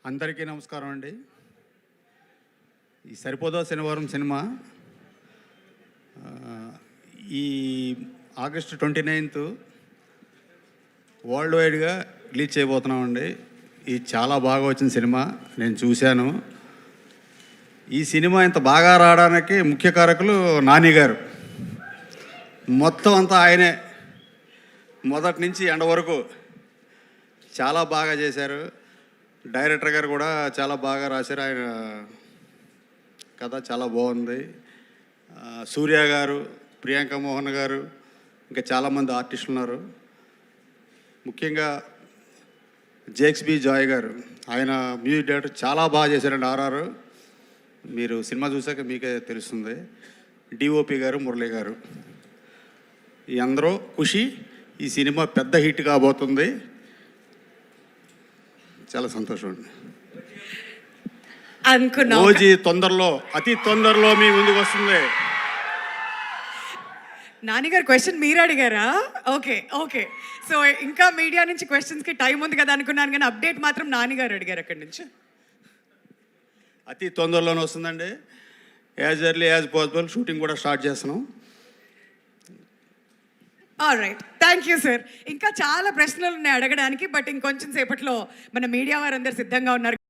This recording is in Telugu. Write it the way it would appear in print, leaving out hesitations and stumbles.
అందరికీ నమస్కారం అండి. ఈ సరిపోదా శనివారం సినిమా ఈ ఆగస్టు 29th వరల్డ్ వైడ్గా రిలీజ్ చేయబోతున్నామండి. ఇది చాలా బాగా వచ్చిన సినిమా, నేను చూశాను. ఈ సినిమా ఇంత బాగా రావడానికి ముఖ్య కారకులు నాని గారు. మొత్తం అంతా ఆయనే, మొదటి నుంచి ఎండ వరకు చాలా బాగా చేశారు. డైరెక్టర్ గారు కూడా చాలా బాగా రాశారు. ఆయన కథ చాలా బాగుంది. సూర్య గారు, ప్రియాంక మోహన్ గారు, ఇంకా చాలామంది ఆర్టిస్టులు ఉన్నారు. ముఖ్యంగా జేక్స్ బి జాయ్ గారు, ఆయన మ్యూజిక్ డైరెక్టర్ చాలా బాగా చేశారండి. ఆర్ఆర్ మీరు సినిమా చూసాక మీకే తెలుస్తుంది. డిఓపి గారు, మురళి గారు, ఈ అందరూ ఖుషి. ఈ సినిమా పెద్ద హిట్ కాబోతుంది. చాలా సంతోషం అండి. ఓజీ తొందరలో, అతి తొందరలో మీ ముందుకు వస్తుంది. నానిగారు క్వశ్చన్ మీరు అడిగారా? Okay okay. సో ఇంకా మీడియా నుంచి క్వశ్చన్స్కి టైం ఉంది కదా అనుకున్నాను, కానీ అప్డేట్ మాత్రం నానిగారు అడిగారు అక్కడి నుంచి. అతి తొందరలోనే వస్తుందండి. As early as possible shooting కూడా స్టార్ట్ చేస్తున్నాం. Right, thank you sir. ఇంకా చాలా ప్రశ్నలు ఉన్నాయి అడగడానికి, బట్ ఇంకొంచెం సేపట్లో మన మీడియా వారందరూ సిద్ధంగా ఉన్నారు.